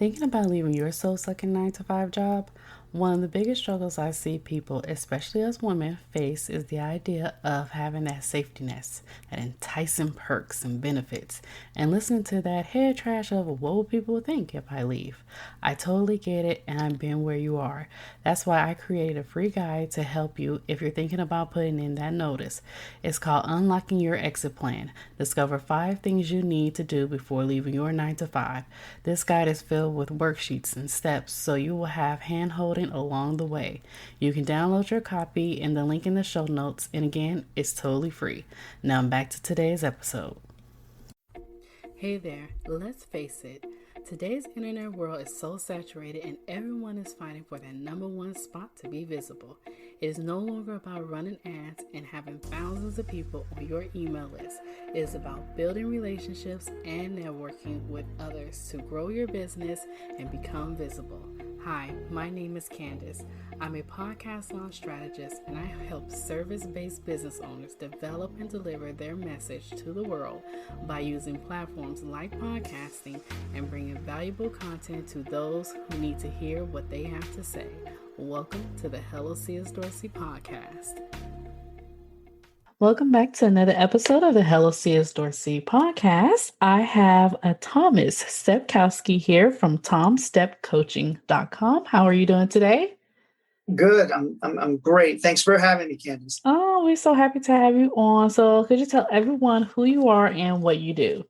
Thinking about leaving your soul-sucking 9 to 5 job? One of the biggest struggles I see people, especially as women, face is the idea of having that safety net, that enticing perks and benefits, and listening to that head trash of what will people think if I leave. I totally get it, and I've been where you are. That's why I created a free guide to help you if you're thinking about putting in that notice. It's called Unlocking Your Exit Plan. Discover 5 things you need to do before leaving your 9 to 5. This guide is filled with worksheets and steps so you will have hand holding along the way. You can download your copy in the link in the show notes, and again, it's totally free. Now back to today's episode. Hey there, let's face it. Today's internet world is so saturated and everyone is fighting for that number one spot to be visible. It is no longer about running ads and having thousands of people on your email list. It is about building relationships and networking with others to grow your business and become visible. Hi, my name is Candace. I'm a podcast launch strategist and I help service-based business owners develop and deliver their message to the world by using platforms like podcasting and bringing valuable content to those who need to hear what they have to say. Welcome to the Hello C.S. Dorsey podcast. Welcome back to another episode of the Hello C.S. Dorsey podcast. I have a Thomas Stepkoski here from tomstepcoaching.com. How are you doing today? Good. I'm great. Thanks for having me, Candace. Oh, we're so happy to have you on. So could you tell everyone who you are and what you do?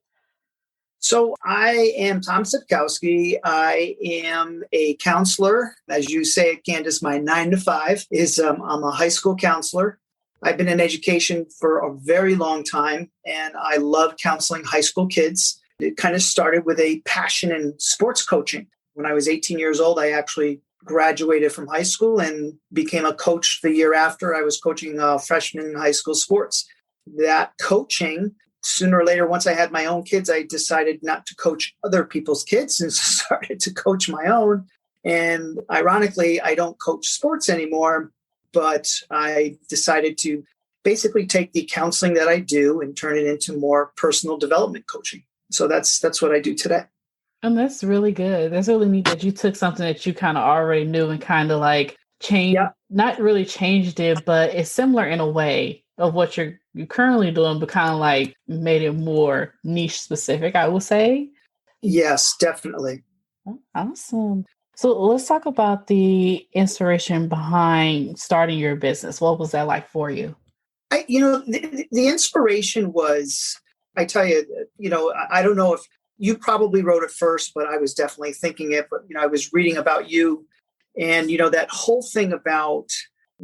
So I am Tom Stepkoski. I am a counselor. As you say, Candace, my 9 to 5 is I'm a high school counselor. I've been in education for a very long time, and I love counseling high school kids. It kind of started with a passion in sports coaching. When I was 18 years old, I actually graduated from high school and became a coach the year after. I was coaching freshman high school sports. That coaching, sooner or later, once I had my own kids, I decided not to coach other people's kids and started to coach my own. And ironically, I don't coach sports anymore. But I decided to basically take the counseling that I do and turn it into more personal development coaching. So that's what I do today. And that's really good. That's really neat that you took something that you kind of already knew and kind of like changed, not really changed it, but it's similar in a way of what you're currently doing, but kind of like made it more niche specific, I would say. Yes, definitely. Awesome. So let's talk about the inspiration behind starting your business. What was that like for you? The inspiration was, I tell you, I don't know if you probably wrote it first, but I was definitely thinking it. But, I was reading about you and, that whole thing about,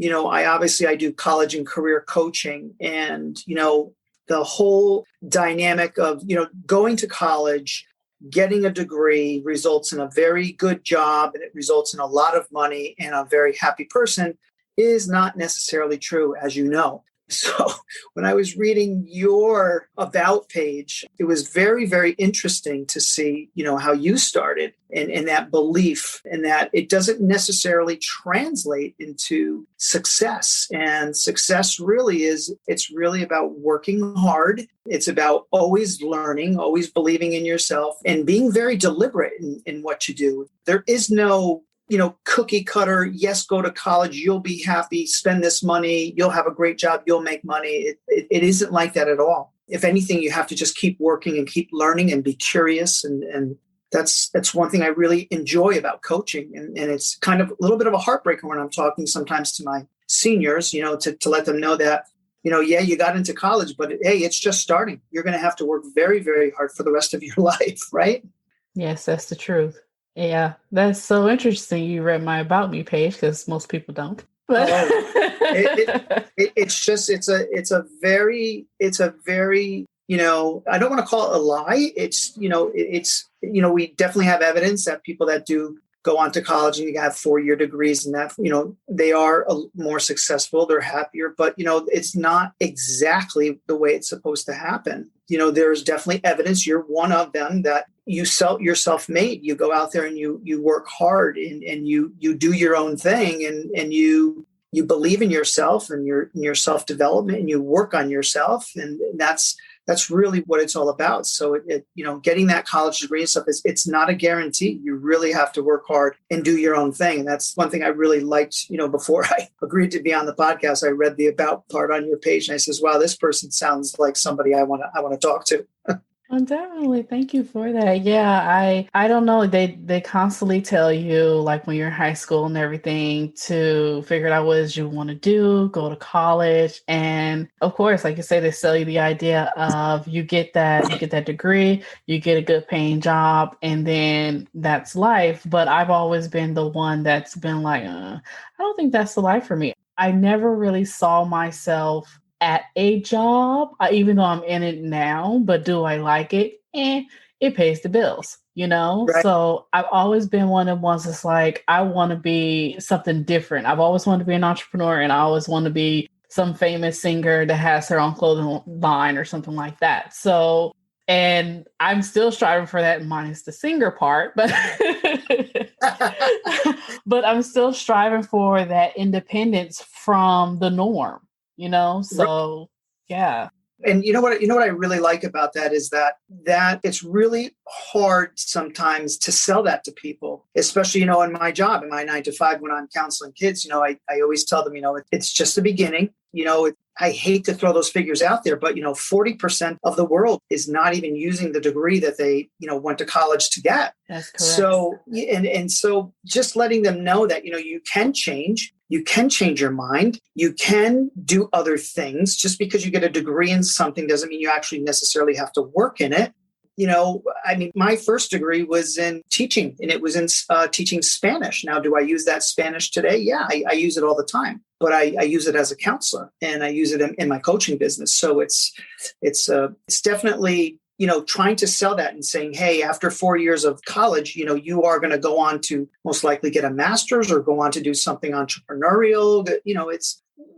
I do college and career coaching and, the whole dynamic of, going to college, getting a degree results in a very good job and it results in a lot of money and a very happy person is not necessarily true, as you know. So when I was reading your about page, it was very, very interesting to see, how you started and that belief and that it doesn't necessarily translate into success. And success really it's really about working hard. It's about always learning, always believing in yourself and being very deliberate in what you do. There is no cookie cutter, yes, go to college, you'll be happy, spend this money, you'll have a great job, you'll make money. It isn't like that at all. If anything, you have to just keep working and keep learning and be curious. And that's one thing I really enjoy about coaching. And it's kind of a little bit of a heartbreaker when I'm talking sometimes to my seniors, to let them know that, you got into college, but hey, it's just starting. You're going to have to work very, very hard for the rest of your life, right? Yes, that's the truth. Yeah, that's so interesting. You read my About Me page because most people don't. But it's a very, I don't want to call it a lie. We definitely have evidence that people that do go on to college and you have 4-year degrees and that, they are more successful, they're happier, but, it's not exactly the way it's supposed to happen. There's definitely evidence, you're one of them, that you're self-made. You go out there and you work hard and you do your own thing and you believe in yourself and your self-development and you work on yourself. And that's that's really what it's all about. So getting that college degree and stuff it's not a guarantee. You really have to work hard and do your own thing. And that's one thing I really liked, before I agreed to be on the podcast. I read the about part on your page and I says, wow, this person sounds like somebody I want to talk to. Well, definitely. Thank you for that. Yeah, I don't know. They constantly tell you, like when you're in high school and everything, to figure out what it is you want to do, go to college. And of course, like you say, they sell you the idea of you get that degree, you get a good paying job, and then that's life. But I've always been the one that's been like, I don't think that's the life for me. I never really saw myself at a job, even though I'm in it now, but do I like it? It pays the bills, Right. So I've always been one of the ones that's like, I want to be something different. I've always wanted to be an entrepreneur, and I always want to be some famous singer that has her own clothing line or something like that. So, and I'm still striving for that minus the singer part, but but I'm still striving for that independence from the norm. So yeah. And you know what I really like about that is that it's really hard sometimes to sell that to people, especially, in my job, in my 9 to 5, when I'm counseling kids, I always tell them, it's just the beginning. I hate to throw those figures out there, but 40% of the world is not even using the degree that they, went to college to get. That's correct. So, and so just letting them know that, you can change. You can change your mind. You can do other things. Just because you get a degree in something doesn't mean you actually necessarily have to work in it. My first degree was in teaching, and it was in teaching Spanish. Now, do I use that Spanish today? Yeah, I use it all the time, but I use it as a counselor, and I use it in my coaching business. So it's definitely, trying to sell that and saying, hey, after 4 years of college, you are going to go on to most likely get a master's or go on to do something entrepreneurial.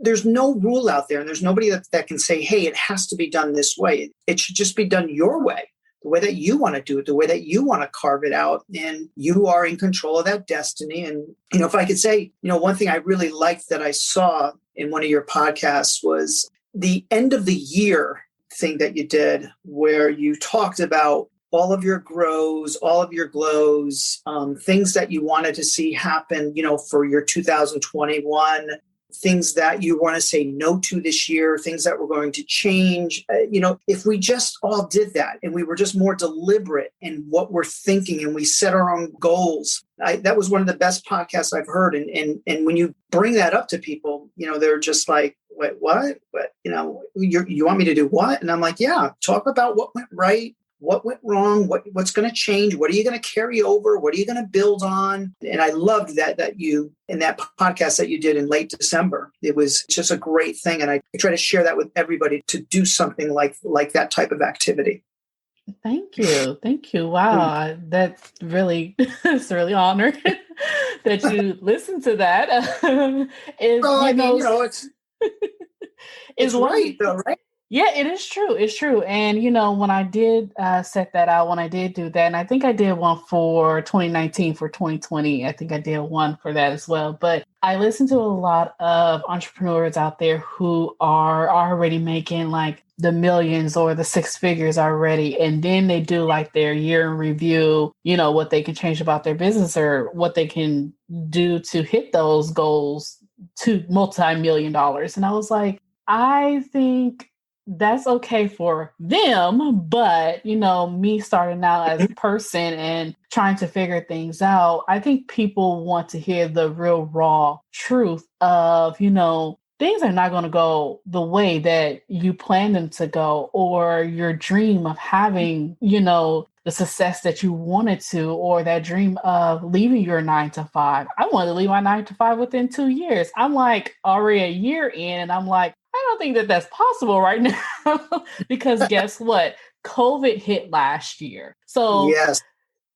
There's no rule out there, and there's nobody that can say, hey, it has to be done this way. It should just be done your way, the way that you want to do it, the way that you want to carve it out. And you are in control of that destiny. And, if I could say, one thing I really liked that I saw in one of your podcasts was the end of the year thing that you did, where you talked about all of your grows, all of your glows, things that you wanted to see happen, for your 2021, things that you want to say no to this year, things that were going to change. If we just all did that and we were just more deliberate in what we're thinking and we set our own goals, that was one of the best podcasts I've heard. And when you bring that up to people, they're just like, wait, what? But, you want me to do what? And I'm like, yeah, talk about what went right, what went wrong, what's going to change, what are you going to carry over, what are you going to build on? And I loved that you, in that podcast that you did in late December, it was just a great thing. And I try to share that with everybody, to do something like that type of activity. Thank you. Wow. That's really, it's really honored that you listen to that. It's right though, right? Yeah, it is true. It's true. And, when I did set that out, when I did do that, and I think I did one for 2019, for 2020, I think I did one for that as well. But I listen to a lot of entrepreneurs out there who are already making like the millions or the six figures already. And then they do like their year in review, what they can change about their business or what they can do to hit those goals to multi-million dollars. And I was like, I think that's okay for them, but me starting out as a person and trying to figure things out, I think people want to hear the real raw truth of, things are not going to go the way that you plan them to go, or your dream of having, the success that you wanted to, or that dream of leaving your 9 to 5. I wanted to leave my 9 to 5 within 2 years. I'm like already a year in, and I'm like, I don't think that that's possible right now because guess what? COVID hit last year. So yes,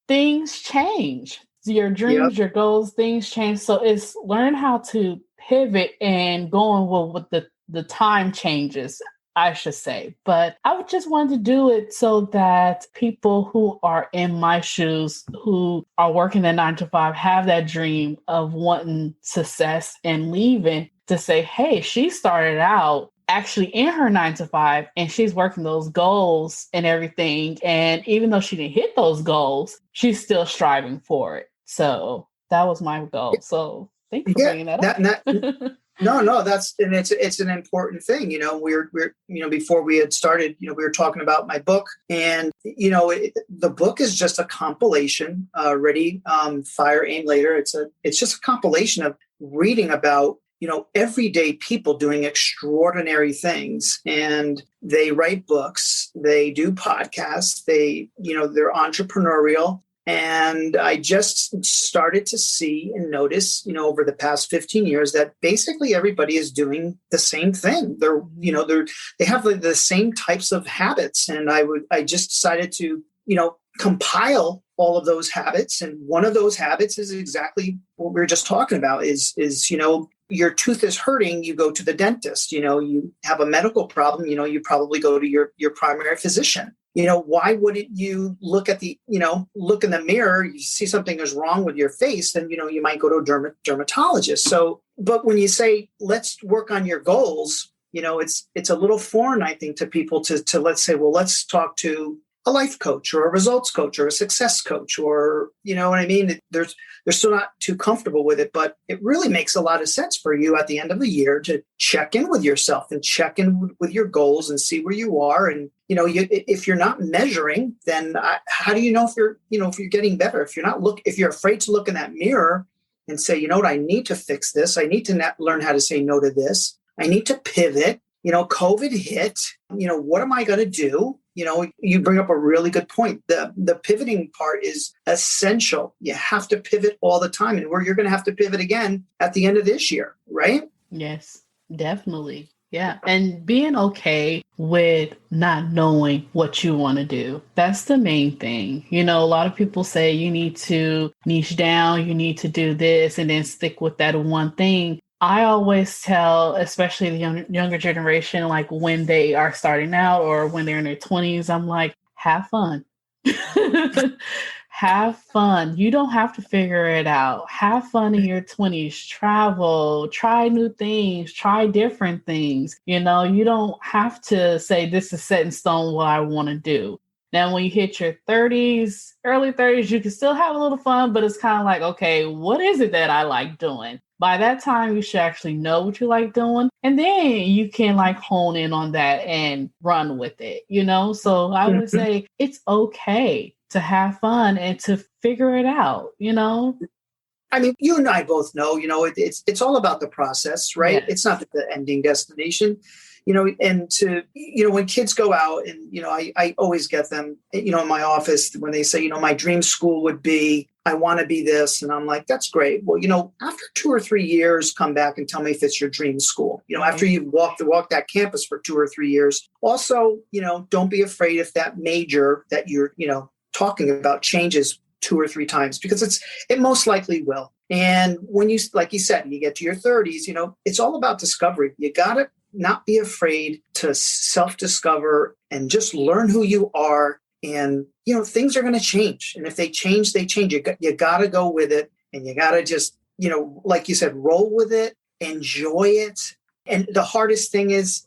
things change. Your dreams, your goals, things change. So it's learn how to pivot and going with the time changes, I should say. But I would just want to do it so that people who are in my shoes, who are working that 9 to 5, have that dream of wanting success and leaving, to say, hey, she started out actually in her 9 to 5, and she's working those goals and everything. And even though she didn't hit those goals, she's still striving for it. So that was my goal. So thanks for Yeah, bringing that that up. no, that's, and it's an important thing. We're before we had started, we were talking about my book, and the book is just a compilation. Ready, Fire, Aim, Later. It's just a compilation of reading about everyday people doing extraordinary things, and they write books, they do podcasts, they're entrepreneurial. And I just started to see and notice, over the past 15 years that basically everybody is doing the same thing. They have the same types of habits. And I just decided to, compile all of those habits. And one of those habits is exactly what we were just talking about is, your tooth is hurting, you go to the dentist. You have a medical problem, you probably go to your primary physician. Why wouldn't you look in the mirror, you see something is wrong with your face, then, you might go to a dermatologist. So, but when you say, let's work on your goals, it's a little foreign, I think, to people to let's say, well, let's talk to a life coach or a results coach or a success coach, or, you know what I mean? They're still not too comfortable with it, but it really makes a lot of sense for you at the end of the year to check in with yourself and check in with your goals and see where you are. And, if you're not measuring, then how do you know if you're getting better? If you're afraid to look in that mirror and say, you know what, I need to fix this. I need to learn how to say no to this. I need to pivot. COVID hit, what am I going to do? You bring up a really good point. The pivoting part is essential. You have to pivot all the time, and you're going to have to pivot again at the end of this year, right? Yes, definitely. Yeah. And being okay with not knowing what you want to do. That's the main thing. A lot of people say you need to niche down, you need to do this and then stick with that one thing. I always tell, especially the younger generation, like when they are starting out or when they're in their 20s, I'm like, have fun. Have fun. You don't have to figure it out. Have fun in your 20s. Travel, try new things, try different things. You don't have to say this is set in stone what I want to do. Now, when you hit your 30s, early 30s, you can still have a little fun, but it's kind of like, okay, what is it that I like doing? By that time, you should actually know what you like doing. And then you can hone in on that and run with it, So I would say it's okay to have fun and to figure it out, I mean, you and I both know, it's all about the process, right? Yes. It's not the ending destination, and when kids go out and, I always get them, in my office when they say, my dream school would be, I want to be this. And I'm like, that's great. Well, after 2 or 3 years, come back and tell me if it's your dream school, after you've walked that campus for 2 or 3 years. Also, don't be afraid if that major that you're, talking about changes 2 or 3 times, because it most likely will. And when you, like you said, you get to your 30s, it's all about discovery. You got to not be afraid to self-discover and just learn who you are. And, things are going to change. And if they change, they change. You got to go with it. And you got to just, like you said, roll with it, enjoy it. And the hardest thing is,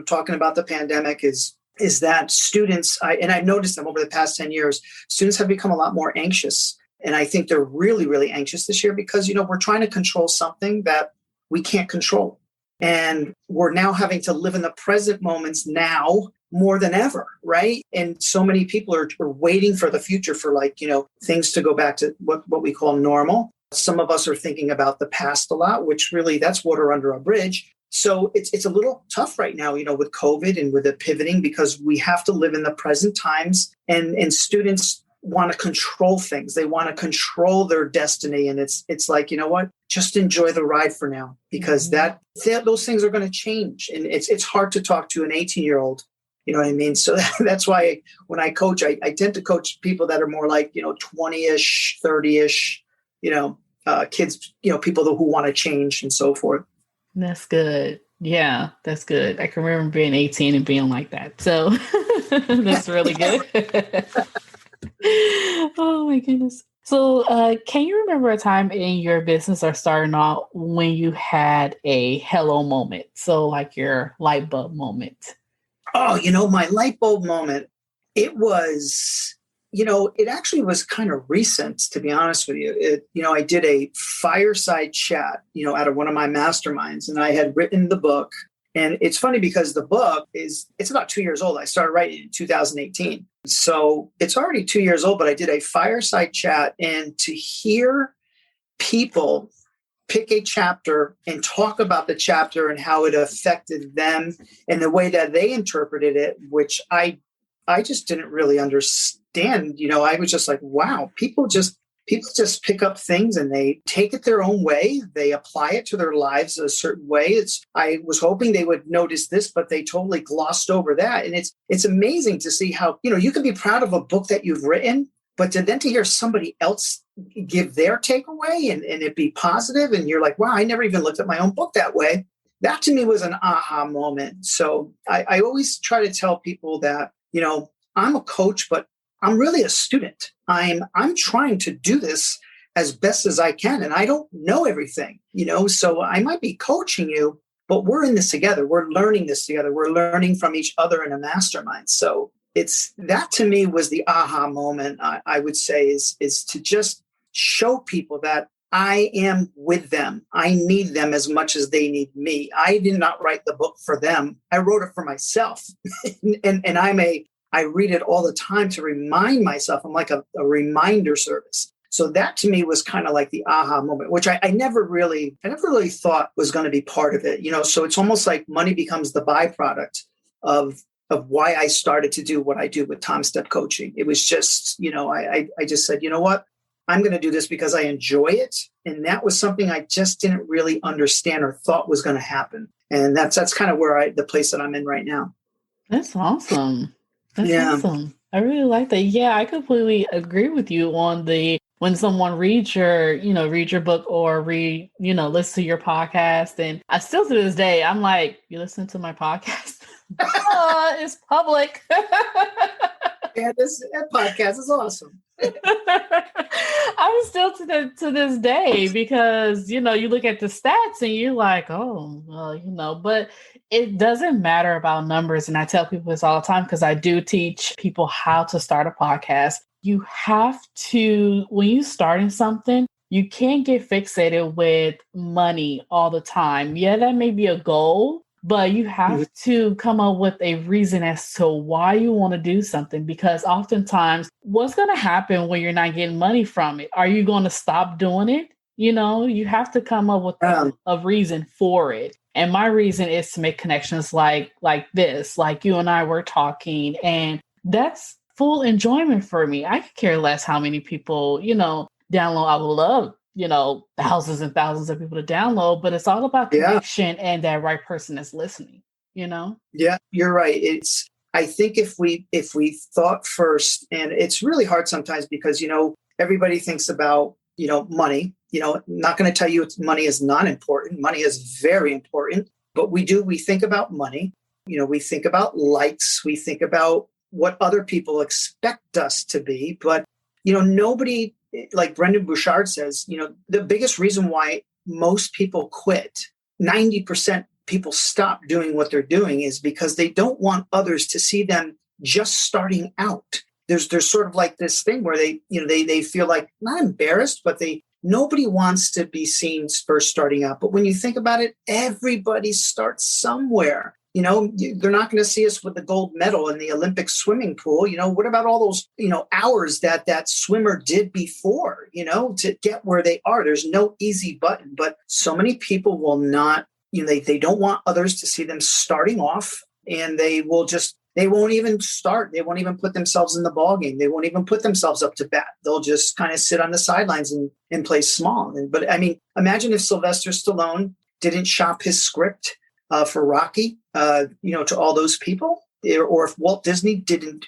talking about the pandemic is that students, I've noticed them over the past 10 years, students have become a lot more anxious. And I think they're really, really anxious this year because, we're trying to control something that we can't control. And we're now having to live in the present moments now more than ever, right? And so many people are waiting for the future for things to go back to what we call normal. Some of us are thinking about the past a lot, which really that's water under a bridge. So it's a little tough right now, with COVID and with the pivoting, because we have to live in the present times, and students want to control things. They want to control their destiny. And it's like, what? Just enjoy the ride for now, because those things are going to change. And it's hard to talk to an 18-year-old, you know what I mean? So that's why when I coach, I tend to coach people that are more like, 20-ish, 30-ish, kids, people who want to change and so forth. That's good. Yeah, that's good. I can remember being 18 and being like that. So that's really good. Oh my goodness. So, can you remember a time in your business or starting out when you had a hello moment? So, like your light bulb moment. Oh, my light bulb moment, it was, it actually was kind of recent, to be honest with you. I did a fireside chat, out of one of my masterminds, and I had written the book. And it's funny because the book it's about 2 years old. I started writing in 2018. So it's already 2 years old, but I did a fireside chat, and to hear people pick a chapter and talk about the chapter and how it affected them and the way that they interpreted it, which I just didn't really understand. I was just like, wow, people just pick up things and they take it their own way. They apply it to their lives a certain way. I was hoping they would notice this, but they totally glossed over that. And it's amazing to see how, you can be proud of a book that you've written, but to hear somebody else give their takeaway and it be positive, and you're like, wow, I never even looked at my own book that way. That to me was an aha moment. So I always try to tell people that, I'm a coach, but I'm really a student. I'm trying to do this as best as I can. And I don't know everything, so I might be coaching you, but we're in this together. We're learning this together. We're learning from each other in a mastermind. So it's that to me was the aha moment. I would say is to just show people that I am with them. I need them as much as they need me. I did not write the book for them. I wrote it for myself. and I read it all the time to remind myself. I'm like a reminder service. So that to me was kind of like the aha moment, which I never really thought was going to be part of it. So it's almost like money becomes the byproduct of why I started to do what I do with Tom Step Coaching. It was just, I just said, you know what? I'm going to do this because I enjoy it. And that was something I just didn't really understand or thought was going to happen. And that's kind of where the place that I'm in right now. That's awesome. That's Yeah. awesome. I really like that. Yeah, I completely agree with you on when someone reads read your book or listen to your podcast. And I still to this day, I'm like, you listen to my podcast? It's public. Yeah, that podcast is awesome. I'm still to this day because you look at the stats and you're like, oh well, but it doesn't matter about numbers. And I tell people this all the time because I do teach people how to start a podcast. You have to, when you're starting something, you can't get fixated with money all the time. Yeah, that may be a goal, but you have to come up with a reason as to why you want to do something, because oftentimes what's going to happen when you're not getting money from it? Are you going to stop doing it? You have to come up with a reason for it. And my reason is to make connections like this, like you and I were talking. And that's full enjoyment for me. I could care less how many people, download. I would love thousands and thousands of people to download, but it's all about connection and that right person that's listening, Yeah, you're right. I think if we thought first, and it's really hard sometimes because, everybody thinks about, money, not going to tell you money is not important. Money is very important, but we think about money. We think about likes. We think about what other people expect us to be, but, nobody, like Brendan Bouchard says, the biggest reason why most people quit, 90% people stop doing what they're doing, is because they don't want others to see them just starting out. There's sort of like this thing where they feel like not embarrassed, but nobody wants to be seen first starting out. But when you think about it, everybody starts somewhere. They're not going to see us with the gold medal in the Olympic swimming pool. What about all those, hours that swimmer did before, to get where they are? There's no easy button, but so many people will not, they don't want others to see them starting off, and they won't even start. They won't even put themselves in the ball game. They won't even put themselves up to bat. They'll just kind of sit on the sidelines and play small. But I mean, imagine if Sylvester Stallone didn't shop his script for Rocky, to all those people, or if Walt Disney didn't,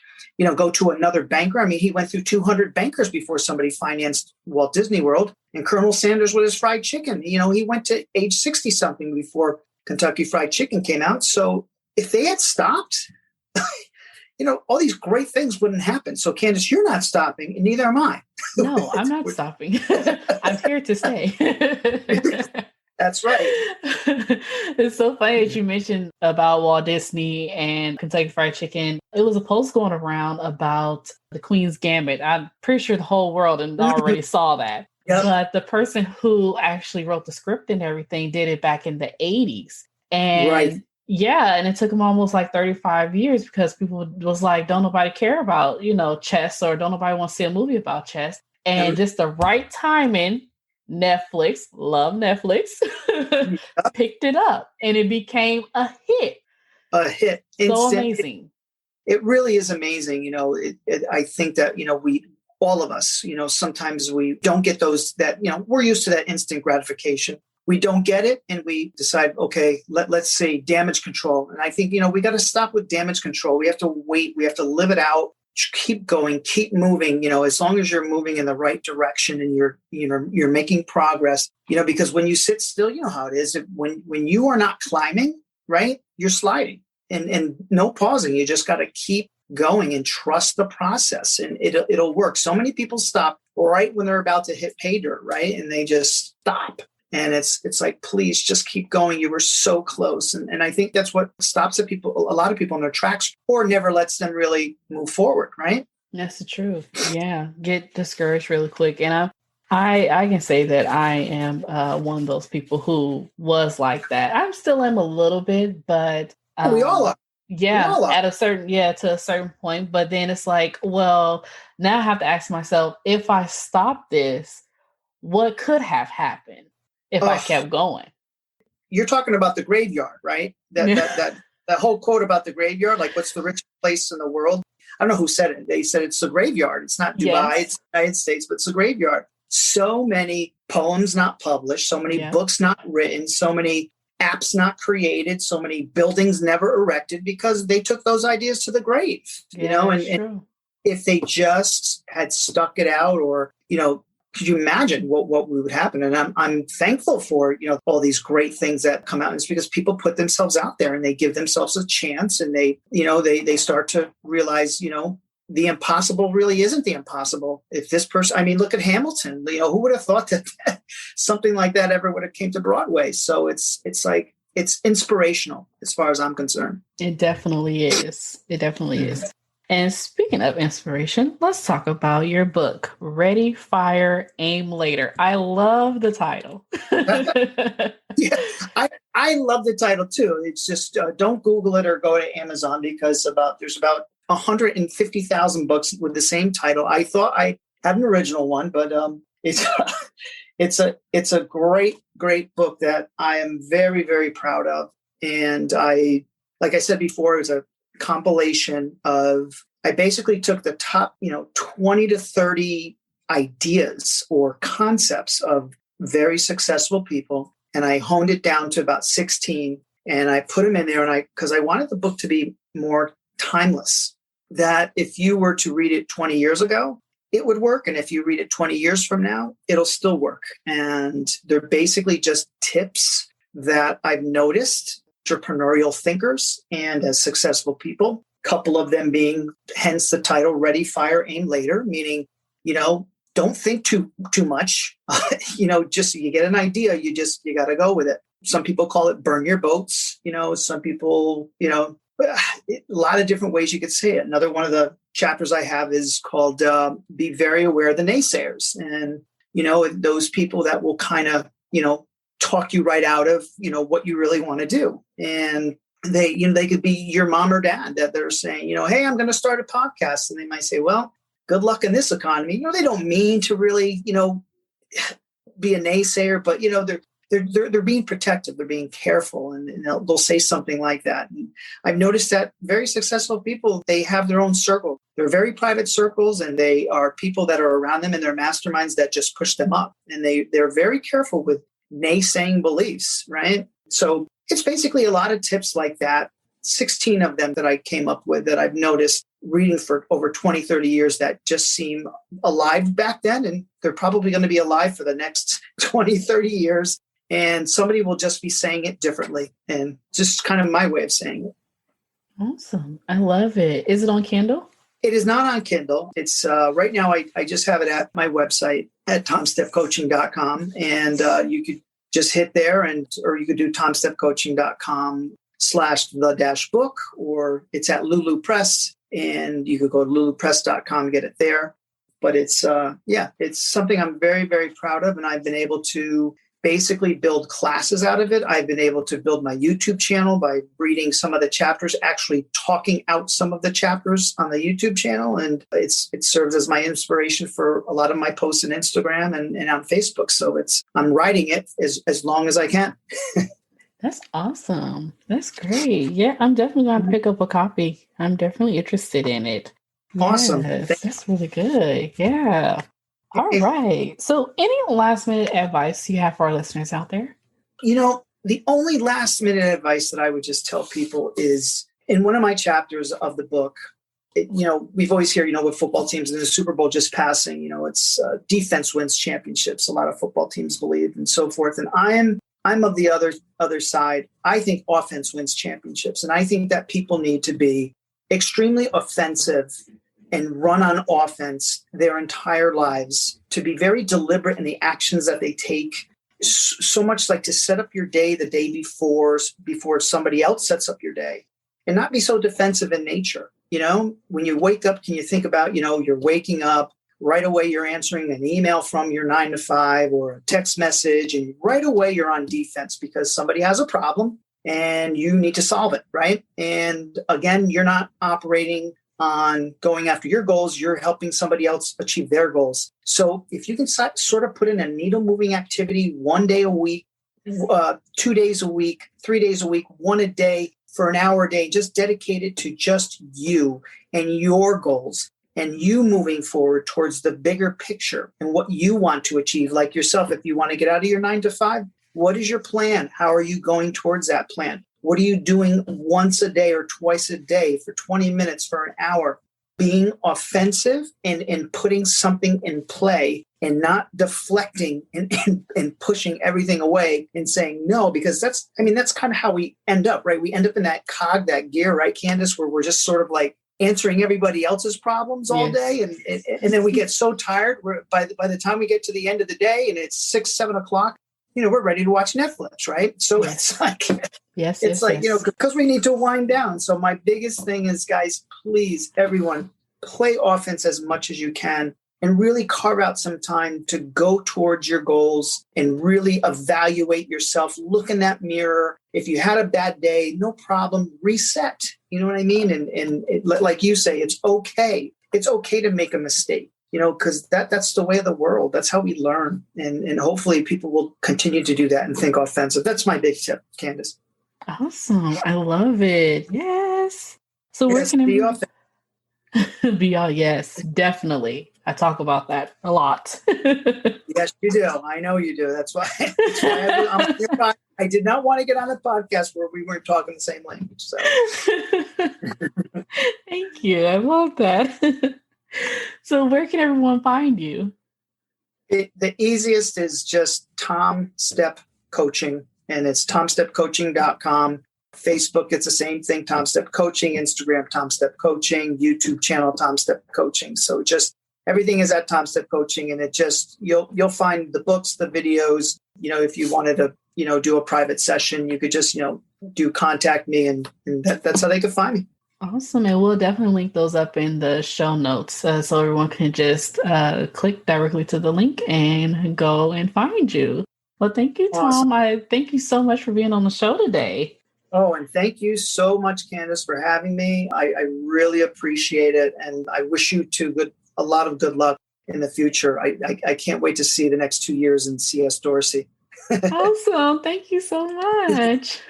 go to another banker. I mean, he went through 200 bankers before somebody financed Walt Disney World. And Colonel Sanders with his fried chicken, he went to age 60 something before Kentucky Fried Chicken came out. So if they had stopped, all these great things wouldn't happen. So Candace, you're not stopping, and neither am I. No, I'm not stopping. I'm here to stay. That's right. It's so funny that you mentioned about Walt Disney and Kentucky Fried Chicken. It was a post going around about the Queen's Gambit. I'm pretty sure the whole world already saw that. Yep. But the person who actually wrote the script and everything did it back in the 80s. And Right. yeah, and it took them almost like 35 years because people was like, don't nobody care about, chess, or don't nobody want to see a movie about chess. And just the right timing, Netflix, love Netflix, picked it up and it became a hit. A hit. So amazing. It really is amazing. I think that, all of us, sometimes we don't get those we're used to that instant gratification. We don't get it and we decide, okay, let's say damage control. And I think, we got to stop with damage control. We have to wait. We have to live it out. Keep going, keep moving, as long as you're moving in the right direction and you're making progress, because when you sit still, you know how it is. When you are not climbing, right, you're sliding and no pausing. You just got to keep going and trust the process and it'll work. So many people stop right when they're about to hit pay dirt, right? And they just stop. And it's like, please just keep going. You were so close. And I think that's what stops a lot of people in their tracks or never lets them really move forward, right? That's the truth. Yeah. Get discouraged really quick. And I can say that I am one of those people who was like that. I'm still am a little bit, but we all are. Yeah, to a certain point. But then it's like, well, now I have to ask myself, if I stop this, what could have happened if I kept going? You're talking about the graveyard, right? That whole quote about the graveyard, like what's the richest place in the world? I don't know who said it. They said it's the graveyard. It's not Dubai, It's the United States, but it's the graveyard. So many poems not published, so many books not written, so many apps not created, so many buildings never erected because they took those ideas to the grave, and if they just had stuck it out or, could you imagine what would happen? And I'm thankful for, all these great things that come out. And it's because people put themselves out there and they give themselves a chance and they start to realize, the impossible really isn't the impossible. If this person, look at Hamilton, who would have thought that something like that ever would have came to Broadway? So it's like, it's inspirational as far as I'm concerned. It definitely is. It definitely is. And speaking of inspiration, let's talk about your book, Ready, Fire, Aim Later. I love the title. Yeah, I love the title too. It's just don't Google it or go to Amazon because there's about 150,000 books with the same title. I thought I had an original one, but it's a great book that I am very, very proud of. And like I said before, it was a compilation of, I basically took the top, 20 to 30 ideas or concepts of very successful people. And I honed it down to about 16 and I put them in there because I wanted the book to be more timeless, that if you were to read it 20 years ago, it would work. And if you read it 20 years from now, it'll still work. And they're basically just tips that I've noticed entrepreneurial thinkers and as successful people, a couple of them being, hence the title, Ready, Fire, Aim Later, meaning, don't think too much. Just you get an idea, you got to go with it. Some people call it burn your boats. Some people, a lot of different ways you could say it. Another one of the chapters I have is called Be Very Aware of the Naysayers. And, those people that will kind of, talk you right out of, what you really want to do. And they could be your mom or dad that they're saying, hey, I'm going to start a podcast. And they might say, well, good luck in this economy. They don't mean to really, be a naysayer, but, they're being protective. They're being careful and they'll say something like that. And I've noticed that very successful people, they have their own circle. They're very private circles and they are people that are around them in their masterminds that just push them up. And they're very careful with naysaying beliefs, right? So it's basically a lot of tips like that, 16 of them that I came up with that I've noticed reading for over 20, 30 years that just seem alive back then. And they're probably going to be alive for the next 20, 30 years. And somebody will just be saying it differently. And just kind of my way of saying it. Awesome. I love it. Is it on Kindle? It is not on Kindle. It's right now, I just have it at my website at tomstepcoaching.com. And you could just hit there or you could do tomstepcoaching.com/the-book, or it's at Lulu Press, and you could go to lulupress.com and get it there. But it's something I'm very, very proud of. And I've been able to basically build classes out of it. I've been able to build my YouTube channel by reading some of the chapters, actually talking out some of the chapters on the YouTube channel. And it serves as my inspiration for a lot of my posts on Instagram and on Facebook. So I'm writing it as long as I can. That's awesome. That's great. Yeah, I'm definitely going to pick up a copy. I'm definitely interested in it. Awesome. Yes, that's really good. Yeah. All right. So any last minute advice you have for our listeners out there? The only last minute advice that I would just tell people is in one of my chapters of the book, we've always heard, with football teams and the Super Bowl just passing, it's defense wins championships. A lot of football teams believe and so forth. And I'm of the other side. I think offense wins championships. And I think that people need to be extremely offensive and run on offense their entire lives, to be very deliberate in the actions that they take, so much like to set up your day the day before somebody else sets up your day, and not be so defensive in nature. When you wake up, can you think about, you're waking up, right away you're answering an email from your 9 to 5 or a text message, and right away you're on defense because somebody has a problem and you need to solve it, right? And again, you're not operating on going after your goals, you're helping somebody else achieve their goals. So if you can sort of put in a needle moving activity 1 day a week, 2 days a week, 3 days a week, one a day for an hour a day, just dedicated to just you and your goals and you moving forward towards the bigger picture and what you want to achieve. Like yourself, if you want to get out of your 9 to 5, what is your plan? How are you going towards that plan? What are you doing once a day or twice a day for 20 minutes, for an hour? Being offensive and putting something in play and not deflecting and pushing everything away and saying no, because that's kind of how we end up, right? We end up in that gear, right, Candace, where we're just sort of like answering everybody else's problems all day. And then we get so tired, by the time we get to the end of the day and it's 6, 7 o'clock, we're ready to watch Netflix, right? So it's like, because we need to wind down. So my biggest thing is, guys, please, everyone, play offense as much as you can and really carve out some time to go towards your goals and really evaluate yourself. Look in that mirror. If you had a bad day, no problem, reset. You know what I mean? And like you say, it's okay. It's okay to make a mistake. Because that's the way of the world. That's how we learn. And hopefully people will continue to do that and think offensive. That's my big tip, Candace. Awesome. I love it. Yes. So where can be offensive? Yes, definitely. I talk about that a lot. Yes, you do. I know you do. That's why I did not want to get on a podcast where we weren't talking the same language. So. Thank you. I love that. So where can everyone find you? The easiest is just Tom Step Coaching, and it's tomstepcoaching.com. Facebook, it's the same thing, Tom Step Coaching. Instagram, Tom Step Coaching. YouTube channel, Tom Step Coaching. So just everything is at Tom Step Coaching, and it just you'll find the books, the videos. If you wanted to do a private session, you could just do contact me, and that's how they could find me. Awesome. And we'll definitely link those up in the show notes so everyone can just click directly to the link and go and find you. Well, thank you, Tom. Awesome. I thank you so much for being on the show today. Oh, and thank you so much, Candace, for having me. I really appreciate it. And I wish you a lot of good luck in the future. I can't wait to see the next 2 years in CS Dorsey. Awesome. Thank you so much.